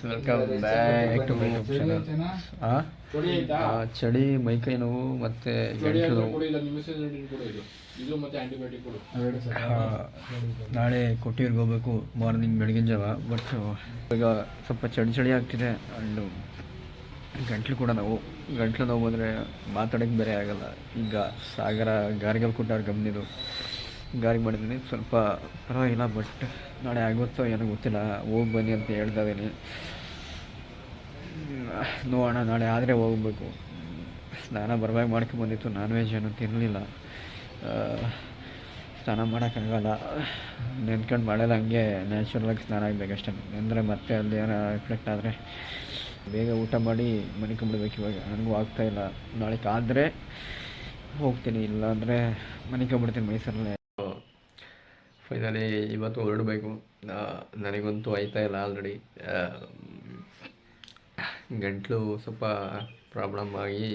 Welcome back to my YouTube channel. ಚಳಿ ಮೈಕೈ ನೋವು ಮತ್ತು ಗಂಟಲು ನೋವು. ನಾಳೆ ಕೊಟ್ಟಿಯೂರ್ಗೆ ಹೋಗ್ಬೇಕು ಮಾರ್ನಿಂಗ್ ಬೆಳಗಿನ ಜಾವ. ಬಟ್ ಈಗ ಸ್ವಲ್ಪ ಚಳಿ ಆಗ್ತಿದೆ. ಆ್ಯಂಡು ಗಂಟ್ಲು ಕೂಡ ಗಂಟ್ಲು ನೋವು ಬಂದರೆ ಮಾತಾಡೋಕ್ಕೆ ಬೇರೆ ಆಗೋಲ್ಲ. ಈಗ ಸಾಗರ ಗಾರಿಗೆ ಕೊಟ್ಟಾರ ಗಮನಿದು ಗಾರಿಗೆ ಮಾಡಿದ್ದೀನಿ, ಸ್ವಲ್ಪ ಪರವಾಗಿಲ್ಲ. ಬಟ್ ನಾಳೆ ಆಗುತ್ತೋ ಏನೋ ಗೊತ್ತಿಲ್ಲ. ಹೋಗಿ ಬನ್ನಿ ಅಂತ ಹೇಳ್ತಾ ಇದ್ದೀನಿ. ನೋಡೋಣ, ನಾಳೆ ಆದರೆ ಹೋಗ್ಬೇಕು. ಸ್ನಾನ ಬರವಾಗಿ ಮಾಡ್ಕೊಂಬಂದಿತ್ತು. ನಾನ್ ವೆಜ್ ಏನೂ ತಿನ್ನಲಿಲ್ಲ. ಸ್ನಾನ ಮಾಡೋಕ್ಕಾಗಲ್ಲ, ನೆನ್ಕೊಂಡು ಮಾಡಲ್ಲ. ಹಂಗೆ ನ್ಯಾಚುರಲಾಗಿ ಸ್ನಾನ ಆಗಬೇಕಷ್ಟೇ. ಅಂದರೆ ಮತ್ತೆ ಅಲ್ಲಿ ಏನೋ ರಿಫ್ಲೆಕ್ಟ್ ಆದರೆ ಬೇಗ ಊಟ ಮಾಡಿ ಮನಿಕೊಂಬಿಡ್ಬೇಕು. ಇವಾಗ ನನಗೂ ಆಗ್ತಾಯಿಲ್ಲ. ನಾಳೆ ಆದರೆ ಹೋಗ್ತೀನಿ, ಇಲ್ಲಾಂದರೆ ಮನಿಕೊಂಬಿಡ್ತೀನಿ ಮೈಸೂರಲ್ಲೇ. ಫೈನಲಿ ಇವತ್ತು ಹೊರಡಬೇಕು. ನನಗಂತೂ ಆಯ್ತಾಯಿಲ್ಲ. ಆಲ್ರೆಡಿ ಗಂಟಲು ಸ್ವಲ್ಪ ಪ್ರಾಬ್ಲಮ್ ಆಗಿ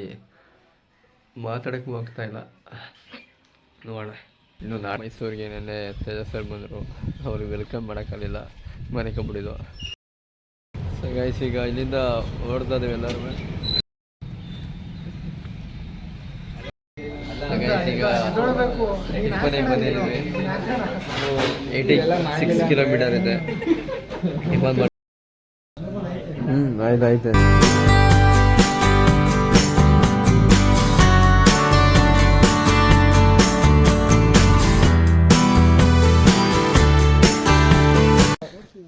ಮಾತಾಡೋಕ್ಕೂ ಆಗ್ತಾಯಿಲ್ಲ. ನೋಡೋಣ. ಇನ್ನು ಮೈಸೂರಿಗೆ ನೆನ್ನೆ ತೇಜಸ್ ಸರ್ ಬಂದರು. ಅವ್ರಿಗೆ ವೆಲ್ಕಮ್ ಮಾಡೋಕ್ಕಾಗಲಿಲ್ಲ, ಮನೆಕೊಂಬಿಡಿದ್ದು. ಸೊ ಗೈಸ್, ಈಗ ಇಲ್ಲಿಂದ ಹೊರಡ್ತಾ ಇದ್ದೀವಿ ಎಲ್ಲರೂ. ಈಗ ಮನೆಗೆ ಬಂದಿದ್ದೀವಿ. 86 ಕಿಲೋಮೀಟರ್ ಇದೆ. ಆಯ್ತು.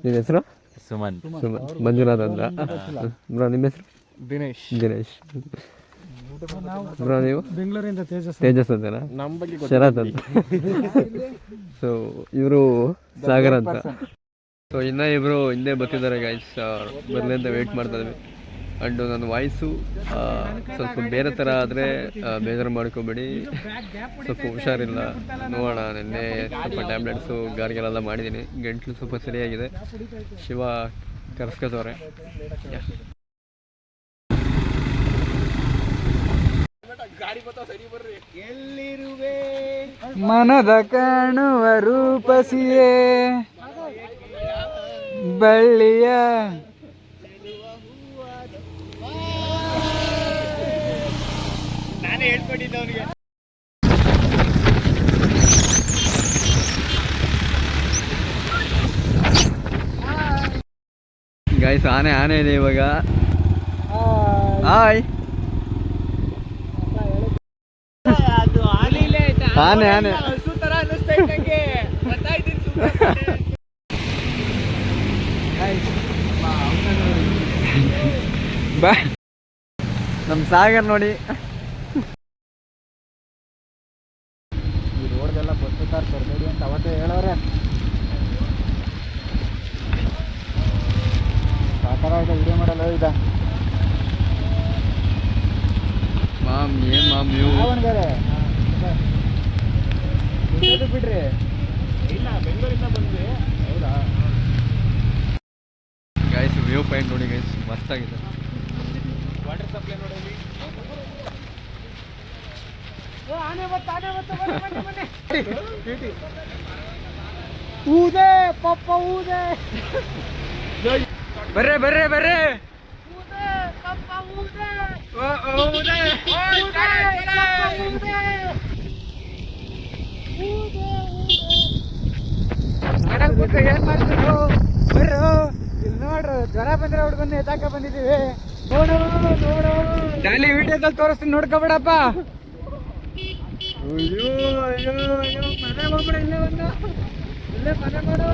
ನಿಮ್ಮ ಹೆಸರು? ಸುಮನ್. ಮಂಜುನಾಥ್ ಅಂದ್ರ. ಬ್ರೋ ನಿಮ್ಮ ಹೆಸರು? ದಿನೇಶ್. ಬ್ರೋ ನೀವು? ಬೆಂಗಳೂರಿಂದ ತೇಜಸ್ ಅಂತನಾ? ಶರತ್ ಅಂತ. ಸೊ ಇವರು ಸಾಗರ್ ಅಂತ. ಸೊ ಇನ್ನೂ ಇಬ್ಬರು ಹಿಂದೆ ಬರ್ತಿದ್ದಾರೆ ಗೈಸ್. ಬರಲಿ ಅಂತ ವೆಯ್ಟ್ ಮಾಡ್ತಾ ಇದ್ವಿ. ಆ್ಯಂಡು ನನ್ನ ವಾಯ್ಸು ಸ್ವಲ್ಪ ಬೇರೆ ಥರ ಆದರೆ ಬೇಜಾರು ಮಾಡ್ಕೋಬೇಡಿ. ಸ್ವಲ್ಪ ಹುಷಾರಿಲ್ಲ. ನೋಡೋಣ. ನಿನ್ನೆ ಸ್ವಲ್ಪ ಟ್ಯಾಬ್ಲೆಟ್ಸು ಗಾರಿಗೆಲ್ಲ ಮಾಡಿದ್ದೀನಿ. ಗಂಟ್ಲು ಸ್ವಲ್ಪ ಸರಿಯಾಗಿದೆ. ಶಿವ ಕರ್ಸ್ಕೊತವ್ರೆ. ಎಲ್ಲಿರುವೆ ಮನದ ಕಾಣುವ ರೂಪಸಿಯೇ ಬಳ್ಳಿಯ ನಾನೇ ಹೇಳ್ಕೊಟ್ಟಿದ್ದೆ ಅವನಿಗೆ. ಗೈಸ್, ಆನೆ ಇದೆ ಇವಾಗ. ಹಾಯ್. ಆನೆ ನಮ್ಮ ಸಾಗರ್ ನೋಡಿ. ಈ ರೋಡ್ಗೆಲ್ಲ ಬಸ್ಸು ಕಾರ್ ತರಬೇಡಿ ಅಂತ ಅವತ್ತೇ ಹೇಳೋರೆ. ಸಾಕಾರ ಆಯ್ತಾ ವಿಡಿಯೋ ಮಾಡಲ್ಲ. ಇದ ಮಾಮ್ ಏನ್ ಮಾಮ್ ನೀವು ಬಿಡ್ರಿ. ಇಲ್ಲ, ಬೆಂಗಳೂರಿಂದ ಬಂದ್ವಿ. ಹೌದಾ? ಗೈಸ್, ವ್ಯೂ ಪಾಯಿಂಟ್ ನೋಡಿ ಗೈಸ್, ಮಸ್ತಾಗಿದೆ. ವಾಟರ್ ಸಪ್ಲೈ ನೋಡಿ. ಊದೆ ಪಪ್ಪ ಊದೆ. ಬರ್ರೆ ಏನ್ ಮಾಡ್ತಿದ್ರು? ಬರ್ರು ಇಲ್ಲಿ ನೋಡ್ರು. ಜ್ವರ ಬಂದ್ರೆ ಹುಡ್ಗನ್ನ ಎತ್ತಾಕ ಬಂದಿದ್ದೀವಿ. ನೋಡು ಡೈಲಿ ವಿಡಿಯೋದಲ್ಲಿ ತೋರಿಸ್ತೀನಿ, ನೋಡ್ಕೊಬೇಡಪ್ಪ. ಅಯ್ಯೋ ಮನೆ ಹೋಗ್ಬಿಡ. ಇಲ್ಲೇ ಮನೆ ಮಾಡು.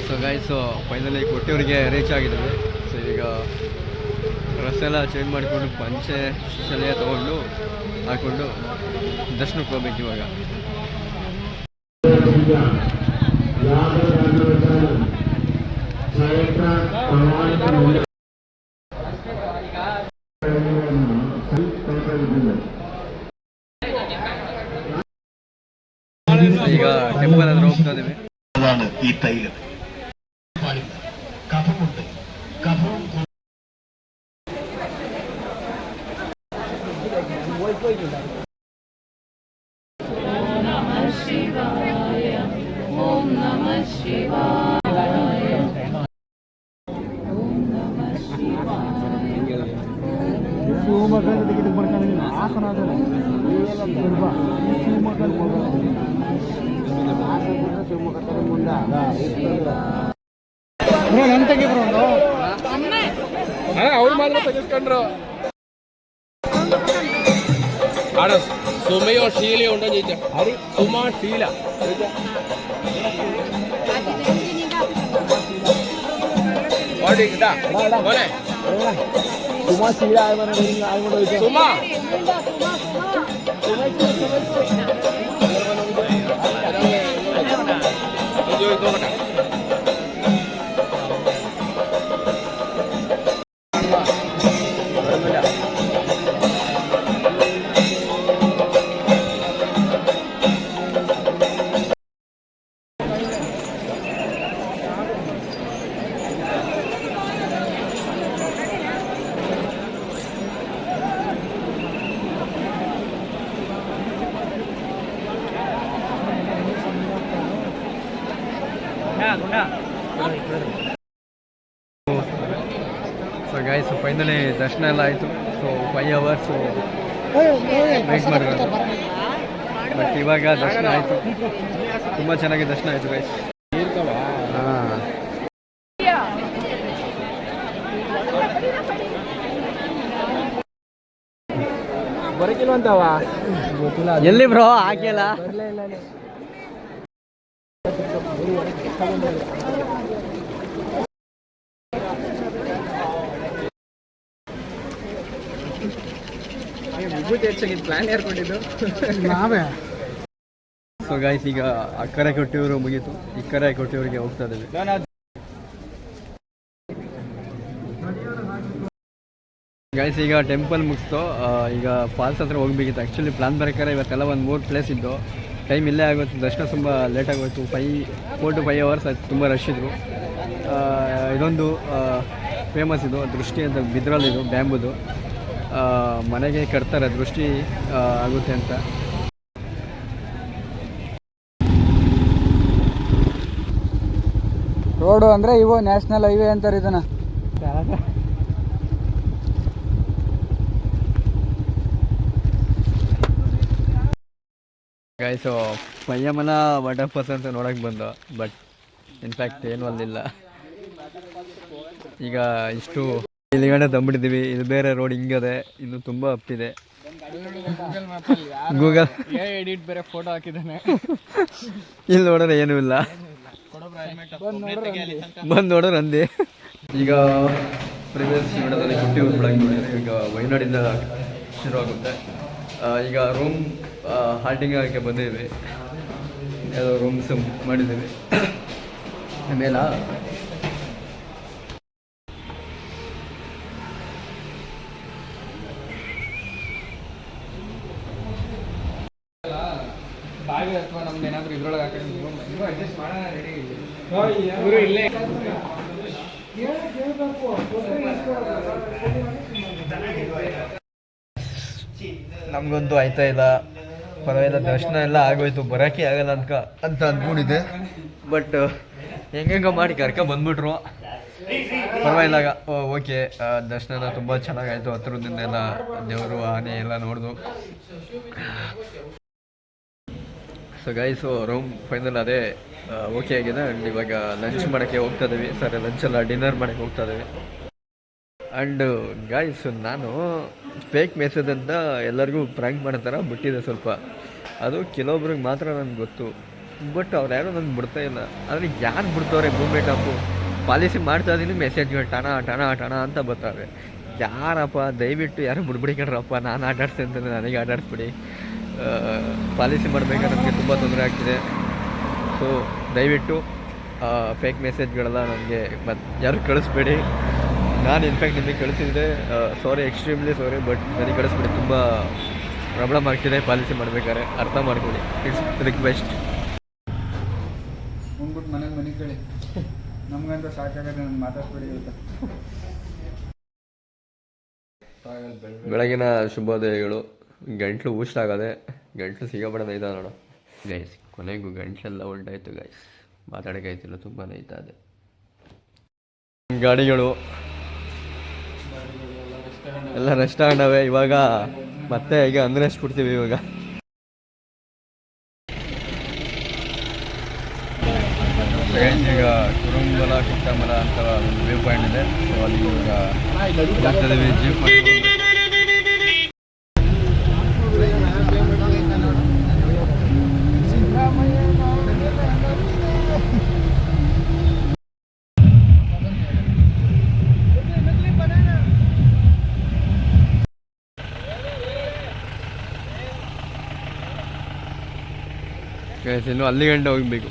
ಸೊ ಗೈಸ್, ಫೈನಲಿ ಕೊಟ್ಟಿಯೂರಿಗೆ ರೀಚ್ ಆಗಿದ್ದೀವಿ. ಸೊ ಈಗ ಡ್ರೆಸ್ ಎಲ್ಲ ಚೇಂಜ್ ಮಾಡಿಕೊಂಡು ಪಂಚೆ ಶಲೆಯ ತೊಗೊಂಡು ಹಾಕ್ಕೊಂಡು ದರ್ಶನಕ್ಕೆ ಹೋಗ್ಬೇಕು ಇವಾಗ. ಈಗ ಟೆಂಪಲ್ ಹತ್ರ ಹೋಗ್ತಾ ಇದ್ದೀವಿ. ഈ തൈലം കഫമുണ്ട്. കഫം Om Namah Shivaya. ಬ್ರೋ ನನ್ನ ತೆಗಿ ಬ್ರೋ ಒಂದು ಅವ್ರು ಮಾತ್ರ ತೆಗೆಸ್ಕೊಂಡ್ರು ಆಡ ಸುಮಯ ಶೀಲೆ ಉಂಟು ಜೈತ ಅರಿ ಸುಮಾ ಶೀಲ ಸುಮಾ ಶೀಲ ಸುಮಾ ಸೊ ಗೈಸ್ ಫೈನಲಿ ದರ್ಶನ ಎಲ್ಲ ಆಯಿತು. ಸೊ 5 hours ವೇಟ್ ಮಾಡಿರೋದು, ಬಟ್ ಇವಾಗ ದರ್ಶನ ಆಯಿತು. ತುಂಬ ಚೆನ್ನಾಗಿ ದರ್ಶನ ಆಯಿತು ಗೈಸ್. ಹಾಂ ಬರಕಿಲ್ವಂತವ ಗೊತ್ತಿಲ್ಲ. ಎಲ್ಲಿ ಬ್ರೋ ಹಾಕಿಲ್ಲ. ಪ್ಲಾನ್ ಯಾರು ಕೊಟ್ಟಿದ್ದು? ನಾವೇ. ಸೊ ಗೈಸ್ ಈಗ ಅಕ್ಕರೆ ಕೊಟ್ಟಿವರು ಮುಗೀತು, ಇಕ್ಕರೆ ಕೊಟ್ಟಿಯವರಿಗೆ ಹೋಗ್ತಾ ಇದ್ದೀವಿ. ಗೈಸ್ ಈಗ ಟೆಂಪಲ್ ಮುಗಿಸ್ತು, ಈಗ ಫಾಲ್ಸ್ ಹತ್ರ ಹೋಗ್ಬೇಕಿತ್ತು. ಆ್ಯಕ್ಚುಲಿ ಪ್ಲಾನ್ ಬೇಕಾದ್ರೆ ಇವತ್ತೆಲ್ಲ ಒಂದು 3 ಪ್ಲೇಸ್ ಇದ್ದು. ಟೈಮ್ ಇಲ್ಲೇ ಆಗೋಯ್ತು, ದರ್ಶನ ತುಂಬ ಲೇಟಾಗೋಯ್ತು. 4 to 5 hours ಆಯ್ತು, ತುಂಬ ರಶ್ ಇದ್ರು. ಇದೊಂದು ಫೇಮಸ್ ಇದು ದೃಷ್ಟಿ ಅಂತ, ಬಿದ್ರಲ್ಲಿದು ಬ್ಯಾಂಬುದು ಮನೆಗೆ ಕಟ್ತಾರೆ, ದೃಷ್ಟಿ ಆಗುತ್ತೆ ಅಂತ. ರೋಡು ಅಂದರೆ ಇವು ನ್ಯಾಷನಲ್ ಹೈವೇ ಅಂತಾರೆ ಇದನ್ನ. ಗೈಸು ಪಯ್ಯಮ್ಮನ ವಾಟರ್ ಫಾಲ್ಸ್ ಅಂತ ನೋಡೋಕೆ ಬಂದು, ಬಟ್ ಇನ್ಫ್ಯಾಕ್ಟ್ ಏನು ಅಲ್ಲಿಲ್ಲ. ಈಗ ಇಷ್ಟು ಇಲ್ಲಿಗಡೆ ತಂಬಿಟ್ಟಿದ್ದೀವಿ. ಇದು ಬೇರೆ ರೋಡ್ ಹಿಂಗದೆ, ಇನ್ನು ತುಂಬ ಅಪ್ಪಿದೆ. ಗೂಗಲ್ ಎಡಿಟ್ ಬೇರೆ ಫೋಟೋ ಹಾಕಿದ್ದಾನೆ. ಇಲ್ಲಿ ನೋಡಿದ್ರೆ ಏನೂ ಇಲ್ಲ, ಬಂದು ನೋಡೋರು ಅಂದೆ. ಈಗ ಪ್ರಿವಿಯಸ್ ವಿಡಿಯೋದಲ್ಲಿ ಕೊಟ್ಟಿವ್ರು ಬೆಳಗ್ಗೆ ನೋಡಿದರೆ, ಈಗ ವಯನಾಡಿಂದ ಶುರುವಾಗುತ್ತೆ. ಈಗ ರೂಮ್ ಹಾಲ್ಟಿಂಗ್ ಆಗೋಕ್ಕೆ ಬಂದಿದ್ದೀವಿ, ಯಾವುದೋ ರೂಮ್ಸ್ ಮಾಡಿದ್ದೀವಿ. ಆಮೇಲೆ ಬಾವಿ ಅಥವಾ ನಮ್ದು ಏನಾದರೂ ಇದ್ರೊಳಗೆ ಹಾಕಿದ್ರೆ ಅಡ್ಜಸ್ಟ್ ಮಾಡೋಣ, ರೆಡಿ ಇವರು ಇಲ್ಲೇ. ನಮಗಂತೂ ಆಯ್ತಾ ಇಲ್ಲ, ಪರವಾಗಿಲ್ಲ, ದರ್ಶನ ಎಲ್ಲ ಆಗೋಯ್ತು. ಬರೋಕ್ಕೆ ಆಗಲ್ಲ ಅಂತ ಅಂದ್ಕೊಂಡಿದ್ದೆ, ಬಟ್ ಹೆಂಗ ಮಾಡಿ ಬಂದ್ಬಿಟ್ರು. ಪರವಾಗಿಲ್ಲ, ಓಕೆ. ದರ್ಶನ ತುಂಬ ಚೆನ್ನಾಗಾಯಿತು. ಹತ್ರದಿಂದ ಎಲ್ಲ ದೇವರು ಆನೆ ಎಲ್ಲ ನೋಡ್ದು. ಸೊ ಗೈಸು ರೂಮ್ ಫೈನಲ್ ಅದೇ ಓಕೆ ಆಗಿದೆ. ಆ್ಯಂಡ್ ಇವಾಗ ಲಂಚ್ ಮಾಡೋಕ್ಕೆ ಹೋಗ್ತಾ ಇದ್ದೀವಿ. ಸರಿ, ಲಂಚೆಲ್ಲ ಡಿನ್ನರ್ ಮಾಡೋಕ್ಕೆ ಹೋಗ್ತಾ ಇದ್ದೀವಿ. ಆ್ಯಂಡ್ ಗೈಸ್, ನಾನು ಫೇಕ್ ಮೆಸೇಜ್ ಅಂತ ಎಲ್ಲರಿಗೂ ಪ್ರ್ಯಾಂಕ್ ಮಾಡೋ ಥರ ಬಿಟ್ಟಿದೆ ಸ್ವಲ್ಪ. ಅದು ಕೆಲವೊಬ್ರಿಗೆ ಮಾತ್ರ ನನಗೆ ಗೊತ್ತು, ಬಟ್ ಅವ್ರು ಯಾರು ನನಗೆ ಬಿಡ್ತಾ ಇಲ್ಲ. ಆದರೆ ಯಾರು ಬಿಡ್ತವ್ರೆ ಮೂಮೆಂಟ್ ಆಪು ಪಾಲಿಸಿ ಮಾಡ್ತಾ ಇದ್ದೀನಿ, ಮೆಸೇಜ್ಗಳು ಟಣ ಟಣ ಟಣ ಅಂತ ಬರ್ತಾವೆ. ಯಾರಪ್ಪ, ದಯವಿಟ್ಟು ಯಾರು ಬಿಡ್ಬಿಡಿ ಕಣ್ರಪ್ಪ. ನಾನು ಆಟಾಡ್ತೀನಿ ಅಂತಂದರೆ ನನಗೆ ಆಟಾಡಿಸ್ಬಿಡಿ. ಪಾಲಿಸಿ ಮಾಡಬೇಕಾದ್ರೆ ನನಗೆ ತುಂಬ ತೊಂದರೆ ಆಗ್ತಿದೆ. ಸೊ ದಯವಿಟ್ಟು ಫೇಕ್ ಮೆಸೇಜ್ಗಳೆಲ್ಲ ನನಗೆ ಯಾರು ಕಳಿಸ್ಬೇಡಿ. ನಾನು ಇನ್ಫ್ಯಾಕ್ಟ್ ನಿಮಗೆ ಕಳಿಸಿದ್ರೆ ಸಾರಿ, ಎಕ್ಸ್ಟ್ರೀಮ್ಲಿ ಸಾರಿ, ಬಟ್ ನನಗೆ ಕಳಿಸ್ಬಿಡಿ. ತುಂಬ ಪ್ರಾಬ್ಲಮ್ ಆಗ್ತಿದೆ ಪಾಲಿಸಿ ಮಾಡಬೇಕಾದ್ರೆ, ಅರ್ಥ ಮಾಡ್ಕೊಳ್ಳಿ. It's request. ಹೋಗ್ಬಿಟ್ಟು ಮನೆ ಕಳಿ, ನಮ್ಗಂತ ಸಾಕಾಗತ್ತೆ, ನಾನು ಮಾತಾಡ್ಬೇಡಿ ಅಂತ. ಬೆಳಗಿನ ಶುಭೋದಯಗಳು. ಗಂಟ್ಲು ಊಷ್ಟಾಗದೆ, ಗಂಟ್ಲು ಸಿಗಬೇಡ ನೈತಾ ನೋಡು ಗೈಸ್. ಕೊನೆಗೂ ಗಂಟ್ಲೆಲ್ಲ ಉಲ್ಟಾಯಿತು ಗೈಸ್, ಮಾತಾಡೋಕ್ಕಾಯ್ತಿಲ್ಲ, ತುಂಬ ನೈತಾ ಇದೆ. ಗಾಡಿಗಳು ಎಲ್ಲ ರೆಸ್ಟ್ ತಗೊಂಡವೆ. ಇವಾಗ ಮತ್ತೆ ಈಗ ಅನ್ರೆಸ್ಟ್ ಕೊಡ್ತೀವಿ. ಇವಾಗ ಈಗ ಕುರುಂಬಲ ಕುಟ್ಟಮಲ ಅಂತ ಒಂದು ವ್ಯೂ ಪಾಯಿಂಟ್ ಇದೆ. ಸೊ ಅಲ್ಲಿ ಇವಾಗ ಬರ್ತಿದ್ದೀವಿ ಜೀಪ್. ಇನ್ನು ಅಲ್ಲಿ ಗಂಟೆ ಹೋಗ್ಬೇಕು.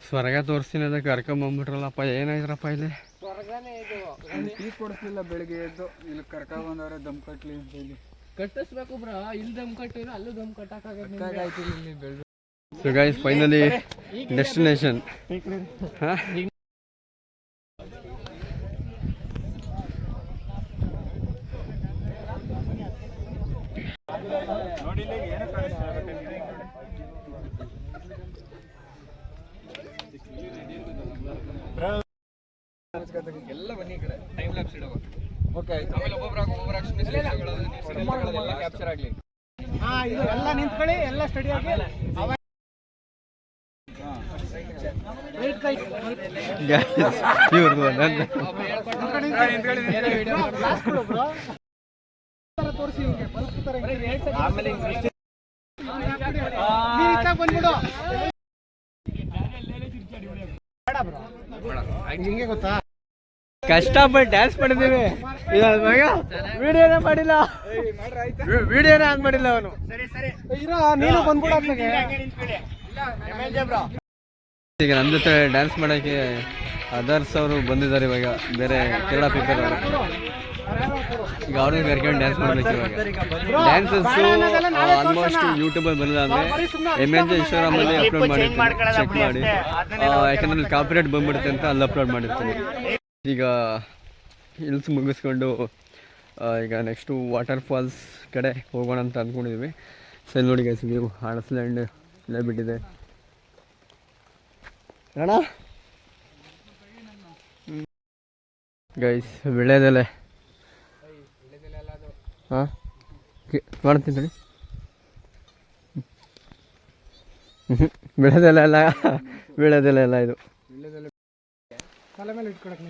ಸ್ವರ್ಗ ತೋರಿಸ್ತೀನಿ ಅದಕ್ಕೆ ಕರ್ಕೊಂಬಂದ್ಬಿಟ್ರಲ್ಲಪ್ಪ. ಏನಾಯ್ತ್ರಪ್ಪ ಇಲ್ಲಿ ಟೀ ಕೊಡಿಸ್ಲಿಲ್ಲ ಬೆಳಿಗ್ಗೆ ಎದ್ದು. ಇಲ್ಲಿ ಕರ್ಕೊಂಡ್ ಬಂದವ್ರೆ ದಮ್ ಕಟ್ಲಿ ಅಂತ ಹೇಳಿ. ಕಟ್ಟಿಸ್ಬೇಕು ಬ್ರಾ, ಇಲ್ಲಿ ದಮ್ ಕಟ್ಟಿದ್ರೆ ಅಲ್ಲೂ ದಮ್ ಕಟ್ಟಕ್ಕಾಗತ್ತೆ. ಇಲ್ಲಿ ಬೆಳ್ದು ಸೊ ಗೈಸ್ ಫೈನಲಿ ಡೆಸ್ಟಿನೇಷನ್. ಎಲ್ಲ ಬನ್ನಿ ಈ ಕಡೆ ಟೈಮ್ ಲ್ಯಾಪ್ಸ್ ಇಡುವ. ಓಕೆ ಆಮೇಲೆ ಒಬ್ಬೊಬ್ಬರಾಗ ಕ್ಯಾಪ್ಚರ್ ಆಗಲಿ. ಇದು ಎಲ್ಲ ನಿಂತ್ಕೊಳ್ಳಿ, ಎಲ್ಲ ಸ್ಟಡಿ ಆಗಿ. ಇವ್ರದ್ದು ತೋರಿಸಿ ಆಮೇಲೆ ಹಿಂಗೆ ಗೊತ್ತಾ, ಕಷ್ಟಪಟ್ಟು ಡ್ಯಾನ್ಸ್ ಮಾಡಿದ್ದೀವಿ. ವಿಡಿಯೋನೇ ಮಾಡಿಲ್ಲ, ವಿಡಿಯೋನೇ ಆನ್ ಮಾಡಿಲ್ಲ ಅವನು. ನೀನು ಬಂದ್ಬಿಡ. ಈಗ ನನ್ನ ಜೊತೆ ಡ್ಯಾನ್ಸ್ ಮಾಡೋಕ್ಕೆ ಅದರ್ಸ್ ಅವರು ಬಂದಿದ್ದಾರೆ ಇವಾಗ, ಬೇರೆ ಕೇರಳ ಪೀಪಲ್ ಅವರು. ಈಗ ಅವ್ರನ್ನ ಕರ್ಕೊಂಡು ಡ್ಯಾನ್ಸ್ ಮಾಡ್ಬೇಕು. ಇವಾಗ ಡ್ಯಾನ್ಸಸ್ಸು ಆಲ್ಮೋಸ್ಟ್ ಯೂಟ್ಯೂಬಲ್ಲಿ ಬರಲ್ಲ ಅಂದರೆ MNJ ಇನ್ಸ್ಟಾಗ್ರಾಮಲ್ಲಿ ಅಪ್ಲೋಡ್ ಮಾಡಿರ್ತೀನಿ, ಚೆಕ್ ಮಾಡಿ. ಯಾಕಂದ್ರೆ ಕಾಪಿರೈಟ್ ಬಂದ್ಬಿಡುತ್ತೆ ಅಂತ ಅಲ್ಲಿ ಅಪ್ಲೋಡ್ ಮಾಡಿರ್ತೀನಿ. ಈಗ ಹಿಲ್ಸ್ ಮುಗಿಸ್ಕೊಂಡು ಈಗ ನೆಕ್ಸ್ಟು ವಾಟರ್ ಫಾಲ್ಸ್ ಕಡೆ ಹೋಗೋಣ ಅಂತ ಅಂದ್ಕೊಂಡಿದ್ದೀವಿ. ಸರಿ ನೋಡಿ ಗೈಸ್, ವ್ಯೂ ಆಣಸ್ಲ್ಯಾಂಡ್ ಇಲ್ಲೇ ಬಿಟ್ಟಿದೆ ಅಣ್ಣ. ಗೈಸ್ ವಿಳ್ಯದೆಲೆ ಹಾಂ ಮಾಡ್ತೀನಿ ನೋಡಿ. ಬೆಳೆದೆಲೆ ಅಲ್ಲ, ಬೆಳೆದೆಲೆ ಅಲ್ಲ, ಇದು ತಲೆ ಮೇಲೆ ಇಟ್ಕೊಳಕ್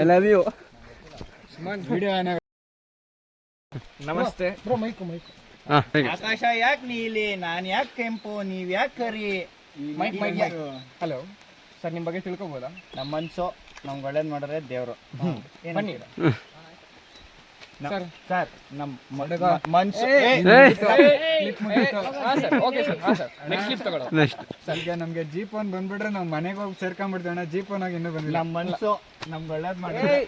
ಐ ಲವ್ ಯು. ನಮಸ್ತೆ ಬ್ರೋ. ಮೈಕು ಆಕಾಶ ಯಾಕೆ ನೀಲಿ, ನಾನ್ ಯಾಕೆ ಕೆಂಪು, ನೀವ್ ಯಾಕೆ ಕರಿ. ಹಲೋ ಸರ್, ನಿಮ್ಮ ಬಗ್ಗೆ ತಿಳ್ಕೊಬೋದಾ? ನಮ್ಮ ಮನ್ಸು ನಮ್ಗೆ ಒಳ್ಳೇದ್ ಮಾಡಿದ್ರೆ ದೇವ್ರು. ಬನ್ನಿ ಸರ್, ನಮ್ ಮನ್ಸು ಸದ್ಯ ನಮ್ಗೆ ಜೀಪ್ ಒಂದ್ ಬಂದ್ಬಿಟ್ರೆ ನಾವ್ ಮನೆಗೆ ಹೋಗಿ ಸೇರ್ಕೊಂಡ್ಬಿಡ್ತೇವೆ. ಜೀಪ್ ಒನ್ ಆಗಿ ಇನ್ನೂ ಬಂದಿಲ್ಲ. ನಮ್ಮ ಮನ್ಸು ನಮ್ಗೆ ಒಳ್ಳೇದ್ ಮಾಡಿದ್ರೆ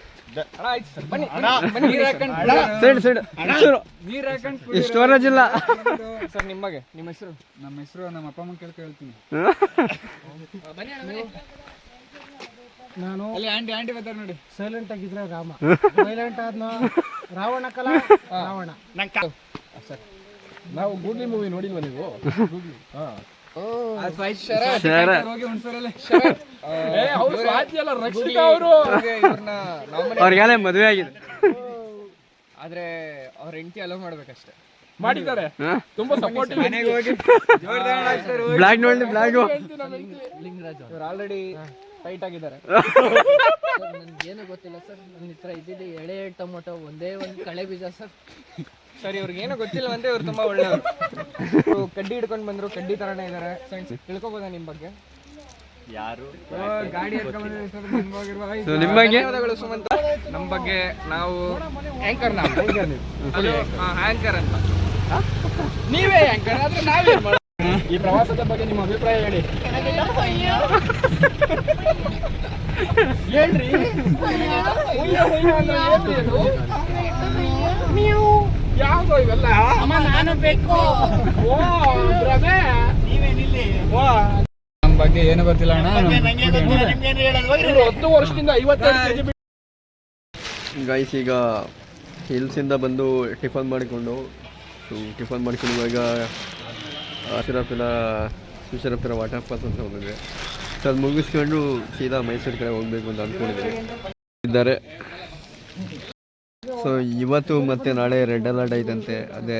ಸ್ಟೋರೇಜ್ ಇಲ್ಲ ಸರ್. ನಿಮಗೆ ನಿಮ್ಮ ಹೆಸರು? ನಮ್ಮ ಹೆಸರು ನಮ್ಮ ಅಪ್ಪ ಅಮ್ಮ ಕೇಳ್ಕೊ ಹೇಳ್ತೀನಿ. ನಾನು ಅಲ್ಲಿ ಆಂಟಿ ಬರ್ತಾರೆ ನೋಡಿ. ಸೈಲೆಂಟ್ ಆಗಿದ್ರೆ ರಾಮ, ಸೈಲೆಂಟ್ ಆದ್ನ ರಾವಣ ಕಲಾ ರಾವಣ. ಸರ್, ನಾವು ಗೂಗ್ಲಿ ಮೂವಿ ನೋಡಿಲ್ವ ನೀವು? ಅವ್ರಿಗೆಲ್ಲ ಮದುವೆ ಆಗಿದೆ, ಆದ್ರೆ ಅವ್ರ ಹೆಂಡತಿ ಅಲೋ ಮಾಡ್ಬೇಕಷ್ಟೇ. ಮಾಡಿದ್ದಾರೆ, ತುಂಬಾ ಸಪೋರ್ಟ್. ಬ್ಲಾಗ್ ನೋಡಿ, ಬ್ಲಾಗ್ ಆಲ್ರೆಡಿ ಟೈಟ್ ಆಗಿದ್ದಾರೆ. ಏನು ಗೊತ್ತಿಲ್ಲ ಸರ್, ನನ್ನ ಹತ್ರ ಇದ್ದಿದ್ದು ಎಳೆ ಟೊಮೊಟೊ ಒಂದೇ ಒಂದು ಕಳೆ ಬೀಜ ಸರ್. ಸರಿ, ಇವ್ರಿಗೆ ಏನೋ ಗೊತ್ತಿಲ್ಲ ಅಂದ್ರೆ ಇವ್ರು ತುಂಬಾ ಒಳ್ಳೆಯವರು. ಕಡ್ಡಿ ಹಿಡ್ಕೊಂಡು ಬಂದ್ರು, ಕಡ್ಡಿ ತರನೇ ಇದಾರೆ. ತಿಳ್ಕೊಬೋದಾ ನಿಮ್ ಬಗ್ಗೆ? ಯಾರು ಗಾಡಿ ನಿಮ್ಮ ಬಗ್ಗೆ? ಸುಮಂತ, ನಮ್ಮ ಬಗ್ಗೆ ನಾವು ಆಂಕರ್. ಆಂಕರ್ ಅಂತ ನೀವೇ ಆಂಕರ್ ಆದ್ರೆ ನಾವೇನ್ ಮಾಡೋದು? ಈ ಪ್ರವಾಸದ ಬಗ್ಗೆ ನಿಮ್ಮ ಅಭಿಪ್ರಾಯ ಹೇಳಿ. ಹೇಳ್ರಿ. ಯಾವ್ದು ಇವೆಲ್ಲ? ನಾನು ಬೇಕು. ನಮ್ಮ ಬಗ್ಗೆ ಏನು ಗೊತ್ತಿಲ್ಲ ಅಣ್ಣ. 10 ವರ್ಷದಿಂದ 52 kg. ಗೈಸ್, ಈಗ ಹಿಲ್ಸಿಂದ ಬಂದು ಟಿಫನ್ ಮಾಡಿಕೊಂಡು ಇವಾಗ ಶಿರಪುರ ವಾಟರ್ ಫಾಲ್ಸ್ ಅಂತ ಹೋಗಿದ್ವಿ. ಸೊ ಅದು ಮುಗಿಸ್ಕೊಂಡು ಸೀದಾ ಮೈಸೂರು ಕಡೆ ಹೋಗ್ಬೇಕು ಅಂತ ಅಂದ್ಕೊಂಡಿದ್ದೀವಿ ಇದ್ದಾರೆ. ಸೊ ಇವತ್ತು ಮತ್ತು ನಾಳೆ ರೆಡ್ ಅಲರ್ಟ್ ಐತಂತೆ, ಅದೇ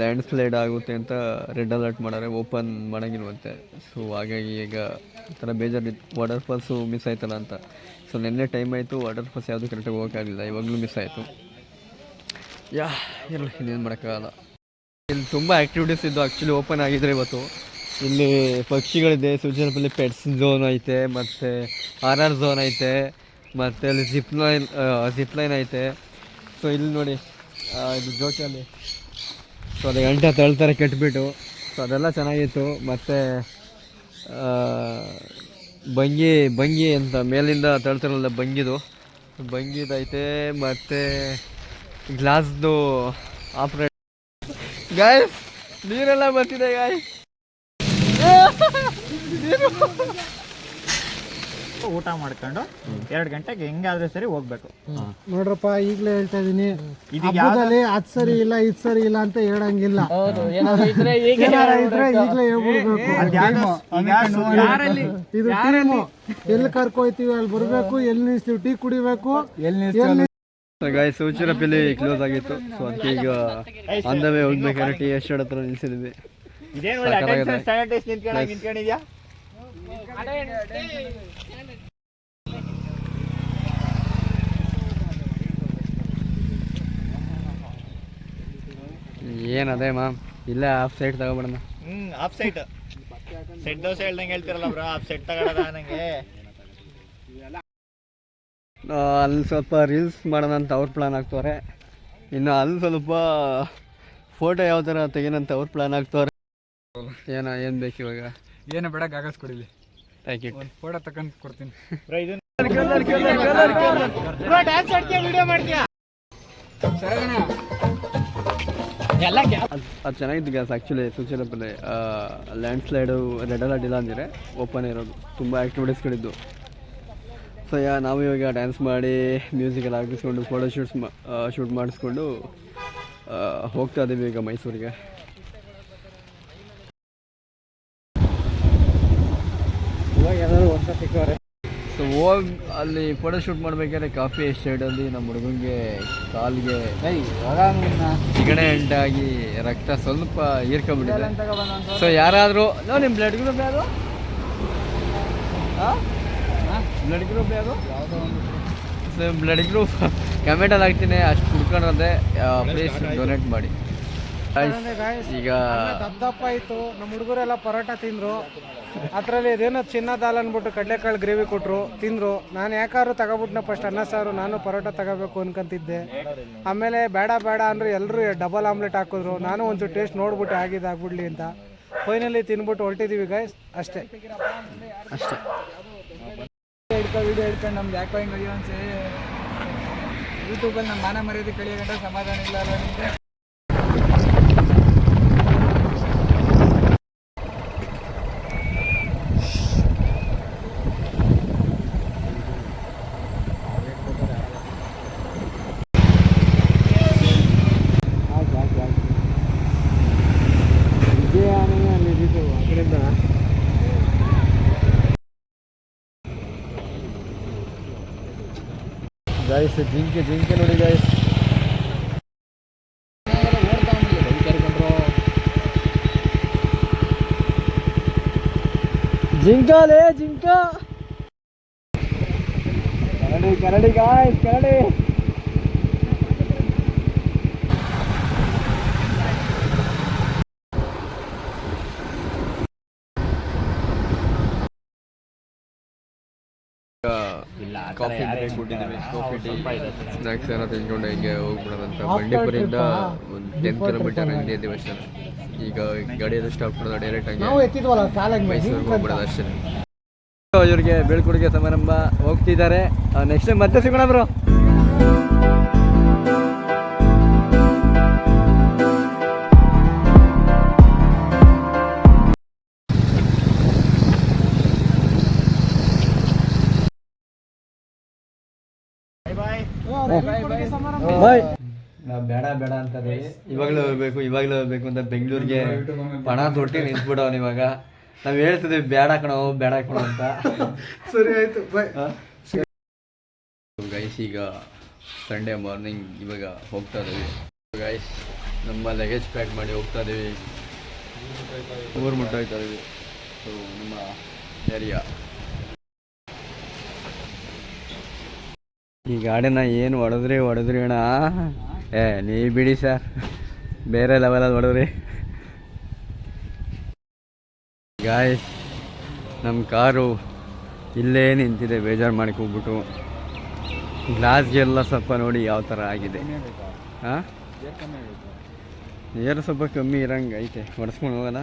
ಲ್ಯಾಂಡ್ ಸ್ಲೈಡ್ ಆಗುತ್ತೆ ಅಂತ ರೆಡ್ ಅಲರ್ಟ್ ಮಾಡಾರೆ, ಓಪನ್ ಮಾಡೋಂಗಿಲ್ವಂತೆ. ಸೊ ಹಾಗಾಗಿ ಈಗ ಈ ಥರ ಬೇಜಾರಿತ್ತು, ವಾಟರ್ ಫಾಲ್ಸು ಮಿಸ್ ಆಯ್ತಲ್ಲ ಅಂತ. ಸೊ ನಿನ್ನೆ ಟೈಮ್ ಆಯಿತು, ವಾಟರ್ ಫಾಲ್ಸ್ ಯಾವುದು ಕರೆಕ್ಟಾಗಿ ಹೋಗೋಕ್ಕಾಗಲಿಲ್ಲ, ಇವಾಗಲೂ ಮಿಸ್ ಆಯಿತು. ಇಲ್ಲ ಇನ್ನೇನು ಮಾಡೋಕ್ಕಾಗಲ್ಲ. ಇಲ್ಲಿ ತುಂಬ ಆ್ಯಕ್ಟಿವಿಟೀಸ್ ಇದ್ದು, ಆ್ಯಕ್ಚುಲಿ ಓಪನ್ ಆಗಿದ್ರೆ ಇವತ್ತು. ಇಲ್ಲಿ ಪಕ್ಷಿಗಳಿದೆ, ಸುಜನಪಲ್ಲಿ ಪೆಟ್ಸ್ ಝೋನ್ ಐತೆ, ಮತ್ತು RR ಝೋನ್ ಐತೆ, ಮತ್ತು ಅಲ್ಲಿ ಜಿಪ್ ಲೈನ್ ಐತೆ. ಸೊ ಇಲ್ಲಿ ನೋಡಿ ಇದು ಜೋಕಾಲಿ, ಸೊ ಅದು ಗಂಟೆ ತಳ್ತಾರೆ ಕಟ್ಬಿಟ್ಟು, ಸೊ ಅದೆಲ್ಲ ಚೆನ್ನಾಗಿತ್ತು. ಮತ್ತು ಬಂಗಿ ಅಂತ ಮೇಲಿಂದ ತಳ್ತಾರಲ್ಲ ಬಂಗಿದೈತೆ, ಮತ್ತು ಗ್ಲಾಸ್ದು ಆಪ್ರೇಟ್. ಗಾಯ್ಸ್ ನೀರೆಲ್ಲ ಬರ್ತಿದೆ ಗಾಯ್ಸ್. ಊಟ ಮಾಡ್ಕೊಂಡು 2 ಗಂಟೆಗೆ ಹೆಂಗಾದ್ರೆ ಸರಿ ಹೋಗ್ಬೇಕು. ನೋಡ್ರಪ್ಪ, ಈಗಲೇ ಹೇಳ್ತಾ ಇದೀನಿ, ಹಬ್ಬದಲ್ಲಿ ಅದ್ ಸರಿ ಇಲ್ಲ ಇದ್ ಸರಿ ಇಲ್ಲ ಅಂತ ಹೇಳಂಗಿಲ್ಲ. ಏನಾರ ಇದ್ರೆ ಈಗಲೇ ಹೇಳ್ಬಿಡ್ಬೇಕು. ಇದು ಟೀಮು, ಎಲ್ಲಿ ಕರ್ಕೊಯ್ತೀವಿ ಅಲ್ಲಿ ಬರ್ಬೇಕು, ಎಲ್ಲಿ ನಿಲ್ಸ್ತೀವಿ ಟೀ ಕುಡಿಬೇಕು, ಗಾಯ್ಸ್ ಸೂಚಿರಪಲ್ಲಿ ಕ್ಲೋಸ್ ಆಗಿತ್ತು. ಸೊ ಅದಕ್ಕೆ ಈಗ ಆನ್ ದ ವೇ ಹೋಗ್ಬೇಕಾದ್ರೆ ಟಿ ಎಸ್ಟೇಟ್ ಹತ್ರ ನಿಲ್ಸಿದ್ವಿ. ನಿಂತ್ಕೊಂಡಿದ್ಯಾ? ಏನದೇ ಮ್ಯಾಮ್, ಇಲ್ಲೇ ಆಫ್ ಸೈಡ್ ತಗೊಬಿಡೋಣ. ಆಫ್ ಸೈಟ್ ಸೆಟ್ ದೋಸೆ ಹೇಳ್ದಂಗೆ ಹೇಳ್ತಿರಲ್ಲ ಬ್ರೋ, ಆಫ್ ಸೆಟ್ ತಗೊಳ್ಳೋದ ನಂಗೆ. ಅಲ್ಲಿ ಸ್ವಲ್ಪ ರೀಲ್ಸ್ ಮಾಡೋಣ ಅಂತ ಅವ್ರ ಪ್ಲ್ಯಾನ್ ಆಗ್ತವ್ರೆ, ಇನ್ನು ಅಲ್ಲಿ ಸ್ವಲ್ಪ ಫೋಟೋ ಯಾವ ಥರ ತೆಗೀನಂತ ಅವ್ರ ಪ್ಲ್ಯಾನ್ ಆಗ್ತವ್ರೆ. ಏನು ಬೇಕು ಇವಾಗ? ಏನು ಬೇಡ, ಕಾಗಸ್ ಕೊಡಿಲಿ, ಥ್ಯಾಂಕ್ ಯು. ಫೋಟೋ ತಗೊಂಡು ಕೊಡ್ತೀನಿ. ಅದು ಚೆನ್ನಾಗಿತ್ತು ಗ್ಯಾಸ್ ಆ್ಯಕ್ಚುಲಿ. ಸೂಚನಪಲ್ಲಿ ಲ್ಯಾಂಡ್ ಸ್ಲೈಡು ರೆಡ್ ಅಲರ್ಟ್ ಇಲ್ಲ ಅಂದರೆ ಓಪನ್ ಇರೋದು, ತುಂಬ ಆ್ಯಕ್ಟಿವಿಟೀಸ್ಗಳಿದ್ದು. ಸೊ ನಾವು ಇವಾಗ ಡ್ಯಾನ್ಸ್ ಮಾಡಿ ಮ್ಯೂಸಿಕ್ ಎಲ್ಲ ಹಾಕಿಸ್ಕೊಂಡು ಫೋಟೋ ಶೂಟ್ ಮಾಡಿಸ್ಕೊಂಡು ಹೋಗ್ತಾ ಇದ್ದೀವಿ ಈಗ ಮೈಸೂರಿಗೆ. ಇವಾಗ ಏನಾದ್ರು ಒಂದ್ಸ ಸಿಕ್ಕವ್ರೆ. ಸೊ ಹೋಗಿ ಅಲ್ಲಿ ಫೋಟೋ ಶೂಟ್ ಮಾಡ್ಬೇಕಾದ್ರೆ ಕಾಫಿ ಎಸ್ಟೇಟಲ್ಲಿ ನಮ್ಮ ಹುಡುಗಂಗೆ ಕಾಲಿಗೆ ಸಿಗಣೆ ಅಂಟಾಗಿ ರಕ್ತ ಸ್ವಲ್ಪ ಹೀರ್ಕೊಂಡ್ಬಿಟ್ಟಿದೆ. ಸೊ ಯಾರಾದರೂ ನಿಮ್ಮ ಬ್ಲಡ್ ಗ್ರೂಪ್ ಯಾವುದು? ಬ್ಲಡ್ ಗ್ರೂಪ್ ಯಾವುದು? ಸೊ ಬ್ಲಡ್ ಗ್ರೂಪ್ ಕಮೆಂಟಲ್ಲಿ ಹಾಕ್ತೀನಿ, ಅಷ್ಟು ಹುಡ್ಕೊಂಡ್ರೆ ಪ್ಲೀಸ್ ಡೊನೇಟ್ ಮಾಡಿ. ಈಗ ದಪ್ಪ ಆಯ್ತು, ನಮ್ಮ ಹುಡುಗರೆಲ್ಲ ಪರೋಟ ತಿಂದ್ರು. ಅದರಲ್ಲಿ ಇದೇನೋ ಚಿನ್ನದ ಹಾಲು ಅಂದ್ಬಿಟ್ಟು ಕಡಲೆಕಾಳು ಗ್ರೇವಿ ಕೊಟ್ಟರು, ತಿಂದರು. ನಾನು ಯಾಕಾದ್ರು ತಗೋಬಿಟ್ನ ಫಸ್ಟ್ ಅನ್ನ ಸಾರು, ನಾನು ಪರೋಟ ತಗೋಬೇಕು ಅನ್ಕೊಂತಿದ್ದೆ. ಆಮೇಲೆ ಬೇಡ ಅಂದ್ರೆ ಎಲ್ಲರೂ ಡಬಲ್ ಆಮ್ಲೆಟ್ ಹಾಕಿದ್ರು. ನಾನು ಒಂಚೂರು ಟೇಸ್ಟ್ ನೋಡ್ಬಿಟ್ಟು ಆಗ್ಬಿಡ್ಲಿ ಅಂತ ಫೈನಲಿ ತಿನ್ಬಿಟ್ಟು ಹೊರಟಿದ್ದೀವಿ ಗಾಯ್ಸ್. ಅಷ್ಟೇ ವಿಡಿಯೋ ಹಿಡ್ಕೊಂಡು ನಮ್ದು ಯಾಕೋ ಹಿಂಗೆ ಅಯ್ಯೋ ಅನ್ಸೆ. ಯೂಟ್ಯೂಬಲ್ಲಿ ನಮ್ಮ ಮಾನ ಮರ್ಯಾದೆ ಕಳಿಯೋಗಂಟ ಸಮಾಧಾನ ಇಲ್ಲ ಅಲ್ಲ ನಿಮಗೆ. ಗಾಯ್ಸ್ ಜಿಂಕೆ ನೋಡಿ ಗಾಯ್ಸ್. ಜಿಂಕ ಕರಡಿ ಗಾಯ್ಸ್, ಕರಡಿ. ಕಾಫಿ ಬ್ರೇಕ್ ಕೊಟ್ಟಿದ್ದೀವಿ, ಕಾಫಿ ಟೀ ಸ್ನ್ಯಾಕ್ಸ್ ಎಲ್ಲ ತಿನ್ಕೊಂಡು ಹಿಂಗೆ ಹೋಗ್ಬಿಡೋದಂತ. ಬಂಡೀಪುರಿಂದ ಒಂದು 10 ಕಿಲೋಮೀಟರ್ ಹಿಂದೆ ಇದ್ದೀವಿ ಅಷ್ಟೇ. ಈಗ ಗಾಡಿಯಲ್ಲಿ ಸ್ಟಾಪ್ ಮಾಡೋದು ಡೈರೆಕ್ಟ್ ಆಗಿ ಮೈಸೂರಿಗೆ ಹೋಗ್ಬಿಡೋದು ಅಷ್ಟೇ. ಇವ್ರಿಗೆ ಬೀಳ್ಕೊಡುಗೆ ಸಮಾರಂಭ ಹೋಗ್ತಿದ್ದಾರೆ. ನೆಕ್ಸ್ಟ್ ಟೈಮ್ ಮತ್ತೆ ಸಿಗೋಣ ಬ್ರೋ. ಬಾಯ್. ನಾವು ಬೇಡ ಅಂತಾರೆ, ಇವಾಗಲೇ ಹೋಗ್ಬೇಕು ಅಂತ ಬೆಂಗಳೂರಿಗೆ ಪಣ ತೊಟ್ಟಿ ನಿಂತ್ಬಿಡವನು. ಇವಾಗ ನಾವು ಹೇಳ್ತಿದ್ದೀವಿ ಬೇಡ ಕಣೋ ಅಂತ. ಸರಿ ಆಯ್ತು, ಬಾಯ್. ಗೈಸ್ ಈಗ ಸಂಡೇ ಮಾರ್ನಿಂಗ್ ಇವಾಗ ಹೋಗ್ತಾ ಇದ್ದೀವಿ ಗೈಸ್. ನಮ್ಮ ಲಗೇಜ್ ಪ್ಯಾಕ್ ಮಾಡಿ ಹೋಗ್ತಾ ಇದ್ದೀವಿ. ಊರು ಮುಟ್ಟೋಗ್ತಾ ಇದ್ದೀವಿ. ಸೊ ನಮ್ಮ ಏರಿಯಾ ಈ ಗಾಡಿನ ಏನು ಹೊಡೆದ್ರಿ ಅಣ್ಣ. ನೀ ಬಿಡಿ ಸರ್, ಬೇರೆ ಲೆವೆಲಲ್ಲಿ ಹೊಡೆದ್ರಿ ಗಾಯ್ಸ್. ನಮ್ಮ ಕಾರು ಇಲ್ಲೇ ನಿಂತಿದೆ, ಬೇಜಾರು ಹೋಗ್ಬಿಟ್ಟು. ಗ್ಲಾಸ್ಗೆಲ್ಲ ಸ್ವಲ್ಪ ನೋಡಿ ಯಾವ ಥರ ಆಗಿದೆ. ಹಾಂ, ಏರು ಸ್ವಲ್ಪ ಕಮ್ಮಿ ಇರಂಗೆ ಐತೆ, ಹೊಡೆಸ್ಕೊಂಡು ಹೋಗೋಣ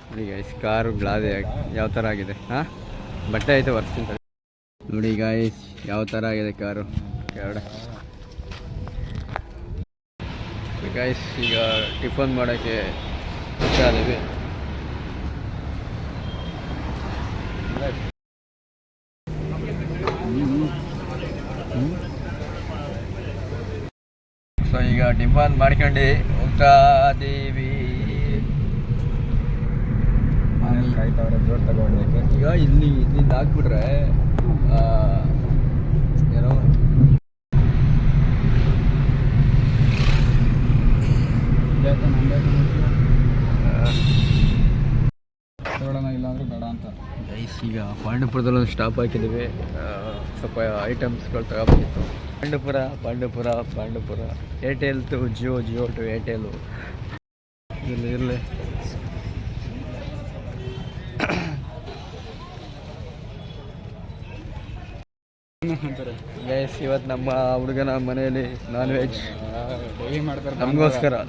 ನೋಡಿ ಗಾಯ್ಸ್. ಕಾರು ಗ್ಲಾಸ್ ಯಾವ ಥರ ಆಗಿದೆ. ಹಾಂ, ಬಟ್ಟೆ ಐತೆ ಒರೆಸ್ತೀನಿ ನೋಡಿ ಗಾಯ್ಸ್ ಯಾವ ಥರ ಆಗಿದೆ ಕಾರು ಕೆಳಗಡೆ. ಗಾಯ್ಸ್ ಈಗ ಟಿಫನ್ ಮಾಡೋಕ್ಕೆ ಹೋಗ್ತಾ ಇದ್ದೀವಿ. ಸೊ ಈಗ ಟಿಫನ್ ಮಾಡ್ಕೊಂಡು ಹೋಗ್ತಾ ಇದ್ದೀವಿ. ಈಗ ಇಲ್ಲಿಂದ ಹಾಕ್ಬಿಟ್ರೆ ಏನೋ ಇಲ್ಲ ಅಂದ್ರೆ ಬೇಡ ಅಂತ ಗೈಸ್. ಈಗ ಪಾಂಡವಪುರದಲ್ಲಿ ಒಂದು ಸ್ಟಾಪ್ ಹಾಕಿದ್ದೀವಿ. ಸ್ವಲ್ಪ ಐಟಮ್ಸ್ಗಳು ತಗೋಬೇಕಿತ್ತು. ಪಾಂಡವಪುರ ಏರ್ಟೆಲ್ ಟು ಜಿಯೋ ಟು ಏರ್ಟೆಲ್ಲು ಇರಲಿ. ಗೈಸ್ ಇವತ್ತು ನಮ್ಮ ಹುಡುಗನ ಮನೆಯಲ್ಲಿ ನಾನ್ ವೆಜ್ ಡೈಲಿ ಮಾಡ್ತಾರೆ.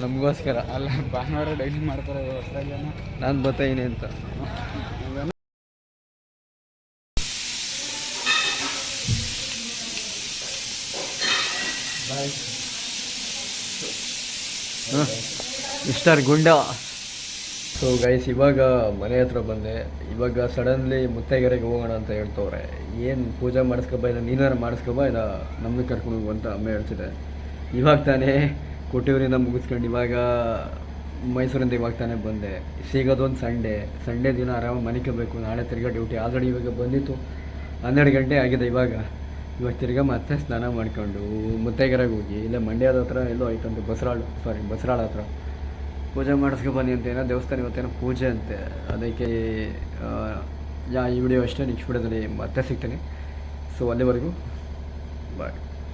ನಮಗೋಸ್ಕರ ಅಲ್ಲ, ಭಾನುವಾರ ಡೈಲಿ ಮಾಡ್ತಾರೆ. ನಾನು ಬರ್ತೀನಿ ಅಂತ. ಮಿಸ್ಟರ್ ಗುಂಡ. ಸೊ ಗೈಸ್ ಇವಾಗ ಮನೆ ಹತ್ರ ಬಂದೆ. ಇವಾಗ ಸಡನ್ಲಿ ಮುತ್ತೈಗೆರೆಗೆ ಹೋಗೋಣ ಅಂತ ಹೇಳ್ತವ್ರೆ. ಏನು ಪೂಜೆ ಮಾಡಿಸ್ಕೊಬ, ಇಲ್ಲ ನೀನಾರು ಮಾಡಿಸ್ಕೊಬ, ಇಲ್ಲ ನಮ್ಮನ್ನು ಕರ್ಕೊಂಡು ಹೋಗು ಅಂತ ಅಮ್ಮ ಹೇಳ್ತಿದೆ. ಇವಾಗ ತಾನೇ ಕೊಟ್ಟಿಯೂರಿಂದ ಮುಗಿಸ್ಕೊಂಡು ಇವಾಗ ಮೈಸೂರಿಂದ ಇವಾಗ ತಾನೇ ಬಂದೆ. ಸಿಗೋದೊಂದು ಸಂಡೇ ದಿನ ಆರಾಮಾಗಿ ಮನಿಕೋಬೇಕು. ನಾಳೆ ತಿರ್ಗಾ ಡ್ಯೂಟಿ. ಆಲ್ರೆಡಿ ಇವಾಗ ಬಂದಿತ್ತು 12 ಗಂಟೆ ಆಗಿದೆ. ಇವಾಗ ತಿರ್ಗಾ ಮತ್ತೆ ಸ್ನಾನ ಮಾಡ್ಕೊಂಡು ಮುತ್ತೈಗೆರೆಗೆ ಹೋಗಿ, ಇಲ್ಲ ಮಂಡ್ಯದ ಹತ್ರ ಎಲ್ಲೋ ಆಯ್ತಂತೆ, ಬಸರಾಳ ಹತ್ರ ಪೂಜೆ ಮಾಡಿಸ್ಕೊಬನ್ನಿ ಅಂತ. ಏನೋ ದೇವಸ್ಥಾನ ಇವತ್ತೇನೋ ಪೂಜೆ ಅಂತೆ. ಅದಕ್ಕೆ ಈ ವಿಡಿಯೋ ಅಷ್ಟೇ. ನೆಕ್ಸ್ಟ್ ವಿಡಿಯೋದಲ್ಲಿ ಮತ್ತೆ ಸಿಗ್ತೀನಿ. ಸೊ ಅಲ್ಲಿವರೆಗೂ ಬಾಯ್.